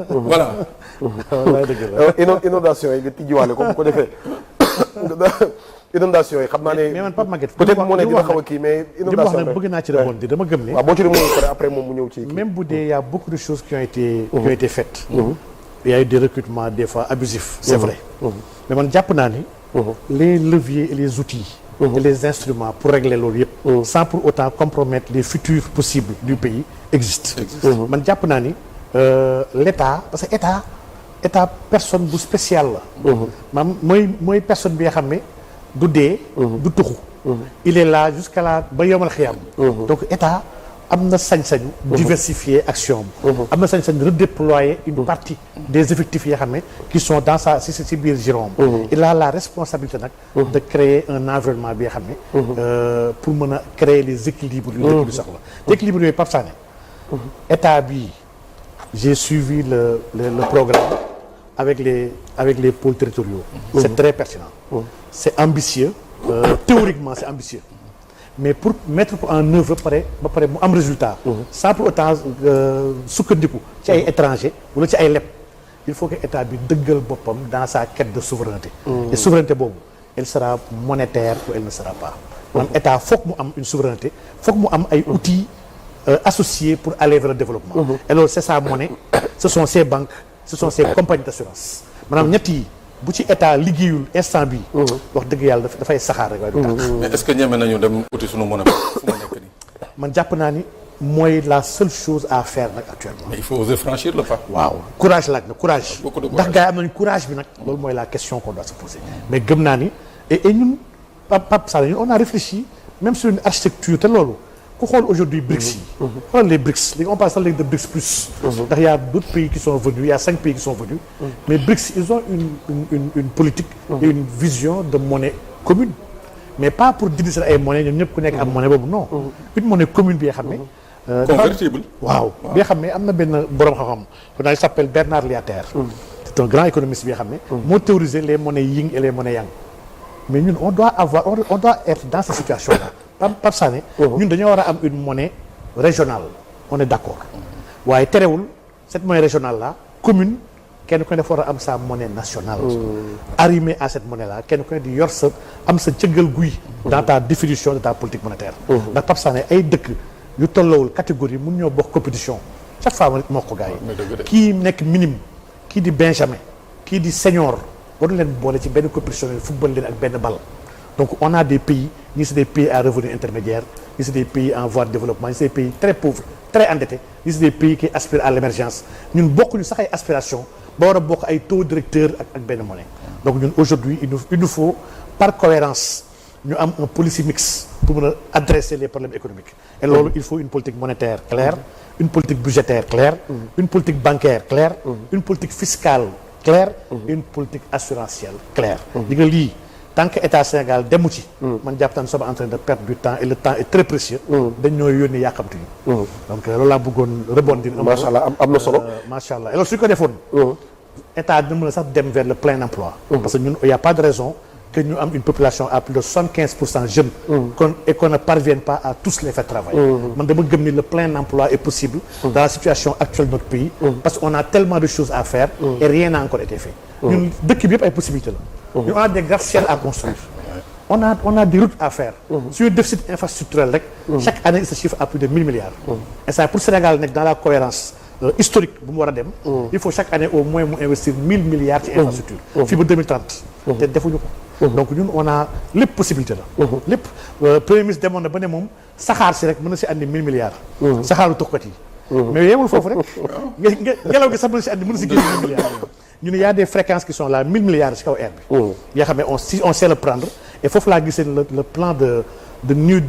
voilà. inondation yi nga tijjiwaale ko bu ko defee inondation yi xam naa ne. mais man Pape Maguette peut-être moo ne dina xaw a kii mais. inondation rek bëgg naa ci rebondir dama gëm ne. waaw boo ci remonté ko après moom mu ñëw ci. même bu dee y a beaucoup de choses qui ont été faites. Il y a eu des recrutements des fois abusifs. C'est vrai. mais man jàpp naa ni. les leviers et les outils. et les instruments pour régler loolu yëpp. sans pour autant compromettre les futurs possibles du pays existent. man jàpp naa ni l'État parce que état personne bu spécial la. maam mooy personne bi nga xam ne du dee. du tuxu. il est là jusqu'à la ba yomal xiyam. donc état am na sañ-sañu. diversifier action am na sañ-sañu redéployer une partie des effectifs yi nga xam ne qui sont dans si biir giron il a la responsabilité nag. de créer un environnement bi nga xam ne. pour mën a créer les équilibres yu dëkk bi soxla. te équilibre yooyu Pape Sané. état bi j'ai suivi le programme avec les pôles territoriaux. C'est très pertinent. C'est ambitieux. Théoriquement c'est ambitieux. mais pour mettre ko en œuvre ba pare mu am résultat. sans pour autant sukkandiku ci ay étrangers wala ci ay leb il faut que état bi dëggal boppam dans sa quête de souveraineté. et souveraineté boobu elle sera monétaire ou elle ne sera pas. maanaam état foog mu am une souveraineté foog mu am ay outils associés pour aller vers le développement. et loolu c'est sa monnaie ce sont ses banques ce sont ses compagnies d'assurance maanaam ñett yi bu ci état liggéeyul instant bi wax dëgg yàlla dafay saxaar rek waaye du tax. mais est-ce que ñeme nañu dem uti sunu monnaie fu mu nekk nii. man jàpp naa ni mooy la seule chose à faire nag actuellement. mais il faut oser franchir le pas. waaw courage laaj na courage. beaucoup de ndax gars yi am nañu courage bi nag. loolu mooy la question qu'on doit se poser. mais gëm naa ni et ñun Pape Sall ñun on a réfléchi même sur une architecture te loolu ku xool aujourd'hui BRICS yi. xoolal les BRICS léegi on parle sax léegi de BRICS plus. ndax y a d'autres pays qui sont venus il y a 5 pays qui sont venus. mais BRICS ils ont une politique. et une vision de monnaie commune. mais pas pour dindi seen ay monnaie ñoom ñëpp ku nekk am monnaie boobu non. une monnaie commune bi nga xam ne. convertible. waaw bi nga xam ne am na benn borom xam-xam il s'appelle Bernard Liater. c'est un grand économiste bi nga xam ne. moo théorisé les monnaies yin et les monnaies yang. mais ñun on doit être dans cette situation là. Pape Sané ñun dañoo war a am une monnaie régionale on est d'accord waaye terewul cette monnaie régionale là commune kenn ku ne dafa war a am sa monnaie nationale arrimé à cette monnaie là kenn ku ne di yor sa am sa cëggal guy dans ta définition de ta politique monétaire ndax Pape Sané ay dëkk yu tolloowul catégorie mun ñoo bokk compétition chaque fois ma moo ko gars yi kii nekk minime kii di benjamin kii di senior waru leen boole ci benn compétition yi football leen ak benn bal donc on a des pays ñii c'est des pays à revenu intermédiaire ñii c'est des pays en voie de développement ñii c'est des pays très pauvres très endettés ñii c'est des pays qui aspirent à l'émergence ñun bokkuñu sax ay aspirations ba war a bokk ay taux directeur ak benn monnaie donc ñun aujourd'hui il nous faut par cohérence ñu am un policy mix pour mën a adresser les problèmes économiques et loolu il faut une politique monétaire claire une politique budgétaire claire une politique bancaire claire une politique fiscale claire une politique assurantielle claire di nga lii tant que état Sénégal demu ci man jàpp naa ne sommes en train de perdre du temps et le temps est très précieux dañ ñoo yónni yàqamtuñu donc loolu laa bëggoon rebondir macha allah am na solo macha allah et loolu suñu ko defoon état dina mën a sax dem vers le plein emploi parce que ñun il y a pas de raison que ñu am une population à plus de 75% jeunes et qu'on ne parvienne pas à tous les faire travailler man dama gëm ni le plein emploi est possible dans la situation actuelle de notre pays parce qu'on a tellement de choses à faire et rien n'a encore été fait ñun dëkk bi yëpp ay possibilités la ñu on a des gratte-ciels à construire on a des routes à faire suñu déficit infrastructurel rek chaque année il se chiffre à plus de 1000 milliards et ça pour Sénégal nekk dans la cohérence historique bu mu war a dem il faut chaque année au moins mu investir 1000 milliards ci infrastructure fii ba 2030 te defuñu ko donc ñun on a lépp possibilité la lépp premier ministre demoon na ba ne moom saxaar si rek mën na si andi 1000 milliards saxaaru tuxkat yi mais yemul foofu rek ngelaw gi sax mën na si andi mën na si génn 1000 milliards ñu ne y a des fréquences qui sont là 1000 milliards ci kaw air bi yoo xam ne si on sait le prendre et foofu laa gisee le plan de du new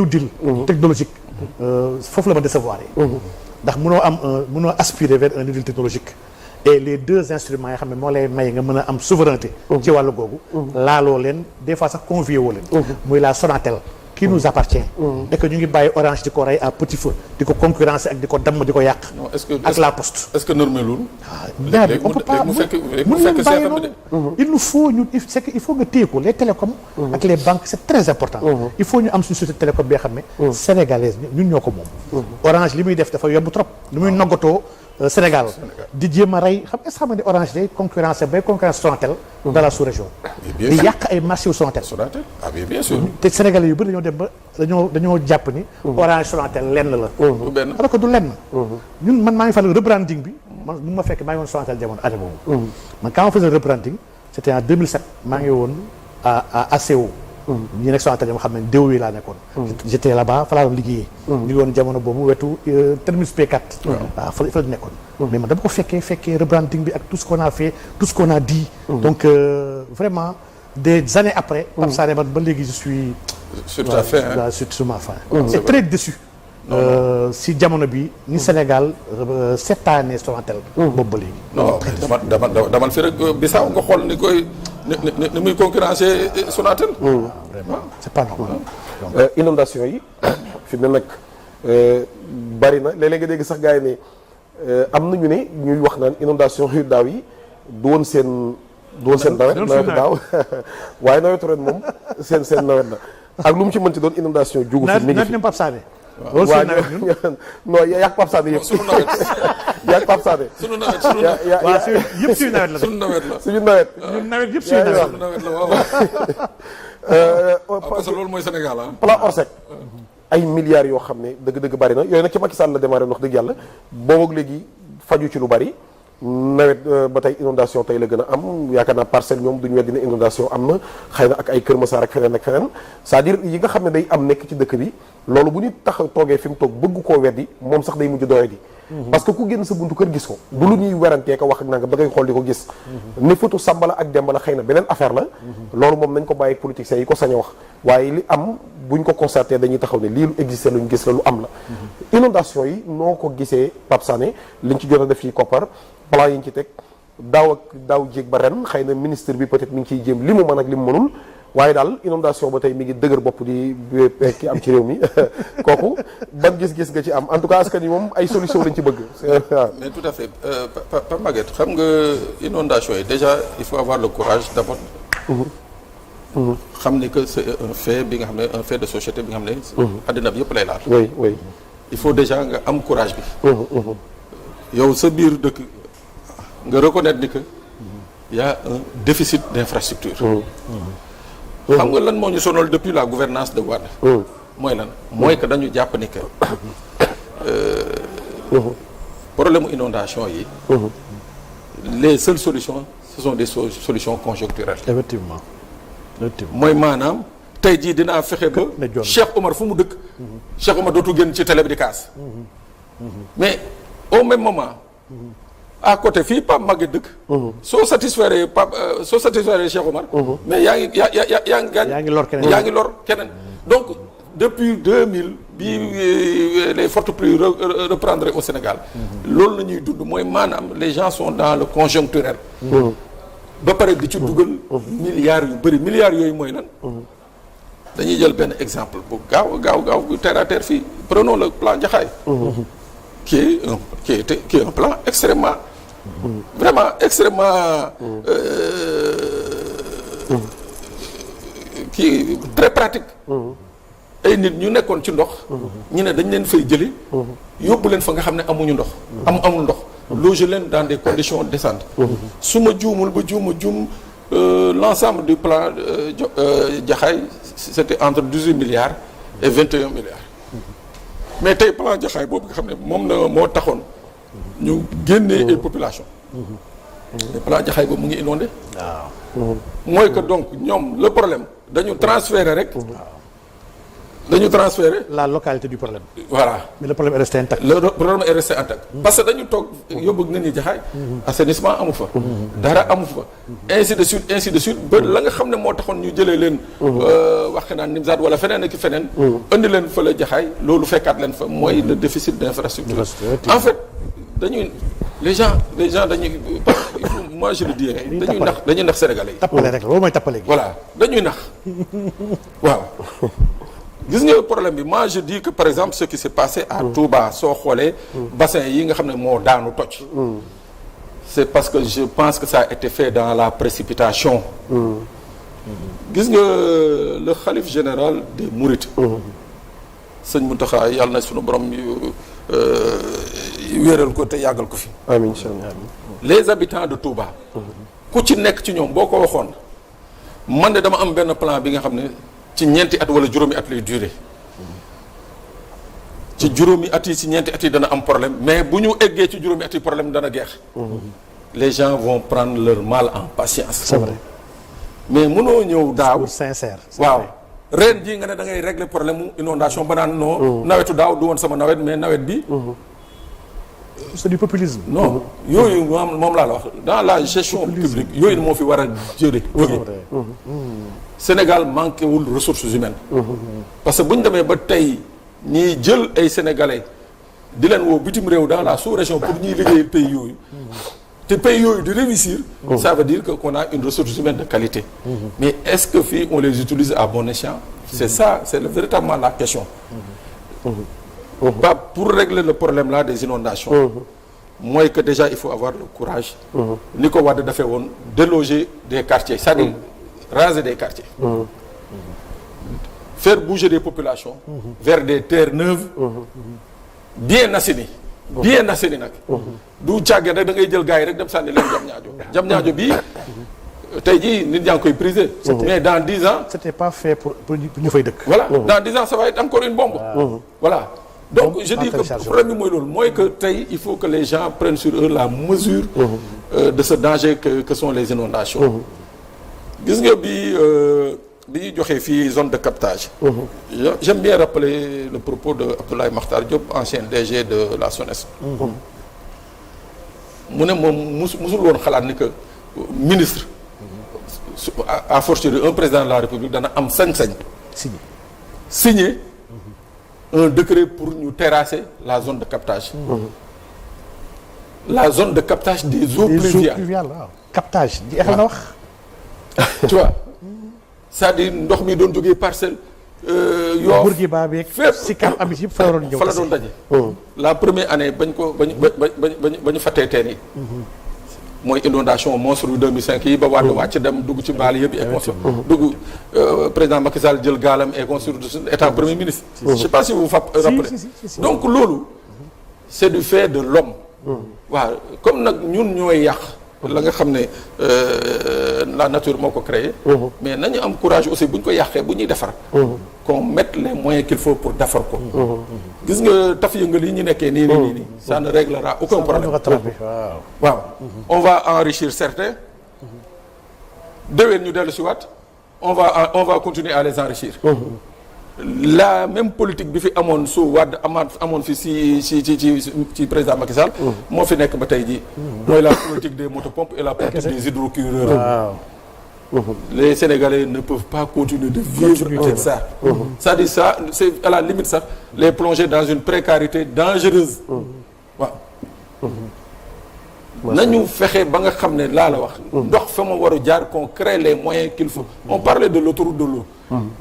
deal technologique foofu la ma décevoir yi ndax mënoo aspirer vers un new deal technologique et les deux instruments yoo xam ne moo lay may nga mën a am souveraineté ci wàllu googu laaloo leen des fois sax convié woo leen muy la Sonatel qui nous appartient et que ñu ngi bàyyi Orange di ko rey à petit feu di ko concurrencer ak di ko damm di ko yàq ak la poste est-ce que normalul on peut pas mën leen bàyyi noonu il nous faut c'est que il faut nga téye ko les télécoms ak les banques c'est très important il faut ñu am suñu société télécom bi nga xam ne sénégalaise ñun ñoo ko moom Orange li muy def dafa yomb trop li muy noggatoo Sénégal di jéem a rey est-ce que xam nga ni Orange day concurrence Sonatel dans la sous-région di yàq ay marché yu Sonatel ah bien sûr. te Sénégalais yu bëri dañoo dem ba dañoo jàpp ni Orange Sonatel lenn la alors que du lenn ñun man maa ngi fàttali rebranding bi man mu ma fekk maa ngi woon Sonatel jamono année boobu man quand on faisait le rebranding c'était en 2007 maa ngi woon à ACO ñi nekk Sonatel ñoo xam ne déw yi laa nekkoon j'étais là-bas fa laa doon liggéeyee ñu ngi woon jamono boobu wetu terminus P4 waaw fa la nekkoon mais man dama ko fekkee rebranding bi ak tout ce qu'on a fait tout ce qu'on a dit donc vraiment des années après Pape Sané man ba léegi je suis sur ta fin sur ma fin c'est très déçu si jamono bi ni Sénégal seetaanee Sonatel boobu ba léegi non dama fi rek Bissau nga xool ni koy ni muy concurrencer Sonatel vraiment c'est pas normal inondation yi fi mu ne nag bari na léeg-léeg nga dégg sax gars yi ne am nañu ne ñuy wax naan inondation yu daaw yi du woon seen nawetu daaw waaye nawetu ren moom seen nawet la ak lu mu ci mën ci doon inondation jugu fi mi ngi fi Pape Sané waaw non yàgg Pape Sané yëpp sunu nawet yàgg Pape Sané sunu nawet yëpp suñu nawet la sunu nawet la suñu nawet ñun nawet yëpp suñu nawet la waaw parce que loolu mooy Sénégal plan Orsec ay milliards yoo xam ne dëgg-dëgg bari na yooyu nag ci Macky Sall la démarré wax dëgg yàlla boobu ak léegi faju ci lu bari nawet ba tey inondation tey la gën a am yaakaar naa parcelle ñoom duñu weddi ne inondation am na xëy na ak ay Kër Massar ak feneen c'est-à-dire yi nga xam ne day am nekk ci dëkk bi loolu bu ñu tax toogee fi mu toog bëgg koo weddi moom sax day mujj doye di parce que ku génn sa buntu kër gis ko du lu ñuy werantee ko wax ak nanga da ngay xool di ko gis ni photo Sambala ak Demba la xëy na beneen affaire la loolu moom nañ ko bàyyi politiciens yi ko sañ a wax waaye li am buñ ko constaté dañuy taxaw ne lii lu existé luñ gis la lu am la inondation yi noo ko gisee Pape Sané liñ ci jot a def ci koppar plan yi ñu ci teg daaw jéeg ba ren xëy na ministre bi peut-être mi ngi ciy jéem li mu mën ak li mu mënul waaye daal inondation ba tey mi ngi dëgër bopp di ki am ci réew mi kooku ban gis-gis nga ci am en tout cas askan yi moom ay solution lañ ci bëgg waaw. mais tout à fait Pape Maguette xam nga inondation yi déjà il faut avoir le courage d'abord xam ni que c'est un fait bi nga xam ne un fait de société bi nga xam ne addina bi yëpp lay laal oui il faut déjà nga am courage bi yow sa biir dëkk nga reconnaître ni que y a un déficit d'infrastructure xam nga lan moo ñu sonal depuis la gouvernance de Wade mooy lan mooy que dañu jàpp ni que problème inondation yi les seules solutions ce sont des solutions conjoncturelles effectivement mooy maanaam tey jii dinaa fexe ba Cheikh Omar fu mu dëkk Cheikh Omar dootu génn ci télé bi di kaas mais au même moment à côté fii Pape Maguette dëkk soo satisfaire Cheikh Omar mais yaa ngi lor keneen donc depuis 2000 bi les fortes pluies reprendraient au Sénégal loolu la ñuy dund mooy maanaam les gens sont dans le conjoncturel ba pare di ci dugal milliards yu bëri milliards yooyu mooy lan dañuy jël benn exemple bu gaaw bu terre à terre fii prenons le plan Jaxaay qui est un plan extrêmement vraiment extrêmement très pratique ay nit ñu nekkoon ci ndox ñu ne dañ leen fay jëli yóbbu leen fa nga xam ne amuñu ndox amul ndox loger leen dans des conditions décentes su ma juumul ba juum l'ensemble du plan Jaxaay c'était entre 18 milliards et 21 milliards mais tey plan Jaxaay boobu nga xam ne moom na moo taxoon ñu génnee ay population mais plan Jaxaay boobu mu ngi inondé waaw mooy que donc ñoom le problème dañu transférer rek dañu transférer la localité du problème voilà mais le problème est resté intact le problème est resté intact parce que dañu toog yóbbu nit ñi Jaxaay assainissement amu fa dara amu fa ainsi de suite ba la nga xam ne moo taxoon ñu jëlee leen wax naan Nimzaat wala feneen ak feneen indi leen fa la Jaxaay loolu fekkaat leen fa mooy le déficit d'infrastructure en fait dañuy les gens dañuy moi je le dirais dañuy nax sénégalais yi tappale rek loolu mooy tappale gi voilà dañuy nax waaw gis nga problème bi moi je dis que par exemple ce qui s'est passé à Touba soo xoolee bassin yi nga xam ne moo daanu toj c'est parce que je pense que ça a été fait dans la précipitation gis nga le khalife général des Mourides sëñ Mountakha yàlla na sunu borom wéeral ko te yàggal ko fi. amiin incha allah. les habitants de Touba. ku ci nekk ci ñoom boo ko waxoon man de dama am benn plan bi nga xam ne ci ñeenti at wala juróomi at lay duré ci juróomi at yi ci ñeenti at yi dana am problème mais bu ñu eggee ci juróomi at yi problème dana geex. les gens vont prendre leur mal en patience. c'est vrai. mais mënoo ñëw daaw. pour sincère. waaw ren jii nga ne da ngay régler problème mu inondation ba naan non. nawetu daaw du woon sama nawet mais nawet bi. c'est du populisme. non yooyu moom laa la wax dans la gestion publique yooyu moo fi war a jóge. Sénégal manqué wul ressources humaines. parce que bu ñu demee ba tey ñiy jël ay sénégalais di leen woo bitim réew dans la sous-région pour ñuy liggéeyal pays yooyu. te pays yooyu di réussir. ça veut dire que qu'on a une ressource humaine de qualité. mais est-ce que fii on les utilise à bon escient. c'est ça c'est véritablement la question. Pas pour régler le problème là des inondations. mooy que déjà il faut avoir le courage. ni ko Wade dafee woon déloger des quartiers c'est-à-dire raser des quartiers. faire bouger des populations. vers des terres neuves. bien assainies. bien assainies nag. du càggee rek da ngay jël gars yi rek dem sànni leen jam ñaajo bii tey jii nit ñaa ngi koy priser. mais dans 10 ans. c'était pas fait pour ñu fay dëkk. voilà dans 10 ans ça va être encore une bombe. voilà donc je dis que problème bi mooy loolu mooy que tey il faut que les gens prennent sur eux la mesure. de ce danger que sont les inondations. gis nga bi ñuy joxee fii zone de captage. j'aime bien rappeler le propos de Abdoulaye Makhtar Diop ancien DG de la SONES. mu ne moom musul woon xalaat ni que ministre. à fortiori un président de la République dana am sañ-sañ. signer un décret pour ñu terrasser la zone de captage. la zone de captage des eaux pluviales. waaw captage jeexal na wax. tu vois c'est-à-dire ndox mi doon jógee parcelle. yoo Bourguiba beeg si kam amit yëpp fa waroon ñëw. fa la doon daje. la première année bañ ñu fattee teen yi. mooy inondation monstre yu 2005 yi ba Wade wàcc dem dugg ci mbaal yëpp et construire dugg président Macky Sall jël gaalam et construire état premier ministre. je sais pas si vous vous rappelez. donc loolu c'est du fait de l'homme. waaw comme nag ñun ñooy yàq. la nga xam ne la nature moo ko créé. mais nañu am courage aussi bu ñu ko yàqee bu ñuy defar. qu'on mette les moyens qu'il faut pour defar ko. gis nga taf yëngal yi ñu nekkee nii. ça ne réglera aucun problème. waaw on va enrichir certains. déwén ñu dellu si waat on va continuer à les enrichir. la même politique bi fi amoon su Wade amoon fi ci président Macky Sall. moo fi nekk ba tey jii. mooy la politique des motopompes et la politique des hydrocureurs. les Sénégalais ne peuvent pas continuer de vivre avec ça. c'est-à-dire ça c'est à la limite sax les plonger dans une précarité dangereuse. waaw. nañu fexe ba nga xam ne laa la wax. ndox fa ma war a jaar qu'on crée les moyens qu'il faut. on parlait de l'autoroute de l'eau.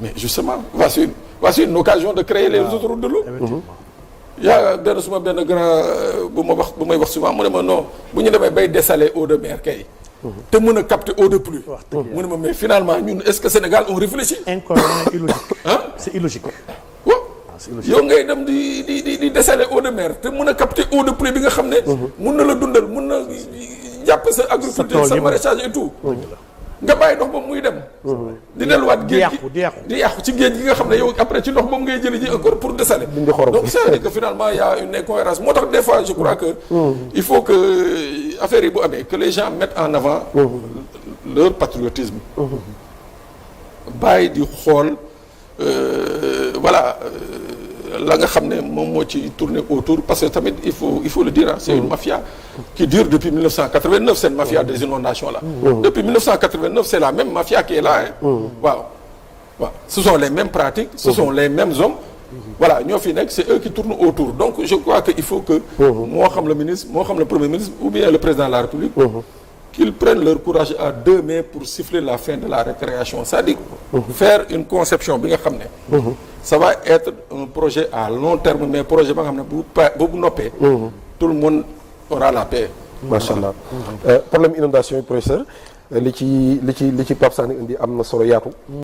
mais justement voici une occasion de créer les autoroutes de l'eau. yaa benn suma benn grand bu may wax souvent mu ne ma non bu ñu demee bay dessaler eau de mer kay. te mën a capter eau de pluie. mu ne ma mais finalement ñun est-ce que Sénégal on réfléchit. incohérent illogique. c'est illogique. waaw yow ngay dem di dessaler eau de mer te mën a capter eau de pluie bi nga xam ne. mun na la dundal mun na jàpp sa agriculture sa maraîchage et tout. nga bàyyi ndox boobu muy dem. di delluwaat géej gi di yàqu ci géej gi nga xam ne yow après ci ndox boobu ngay jëli ji encore pour dessaler. donc ça veut dire que finalement il y a une incohérence moo tax des fois je crois que. il faut que affaire yi bu amee que les gens mettent en avant. leur patriotisme. bàyyi di xool voilà la nga xam ne moom moo ci tourner autour parce que tamit il faut le dire c'est une mafia qui dure depuis 1989 cette mafia des inondations là. depuis 1989 c'est la même mafia qui est là waaw ce sont les mêmes pratiques ce sont les mêmes hommes voilà ñoo fi nekk c'est eux qui tournent autour donc je crois que il faut que moo xam le ministre moo xam le premier ministre ou bien le président de la République qu'ils prennent leur courage à deux mains pour siffler la fin de la récréation c'est-à-dire faire une conception bi nga xam ne ça va être un projet à long terme mais projet ba nga xam ne bu noppee tout le monde aura la paix. macha allah problème inondation yi professeur li ci Pape Sané indi am na solo yaatu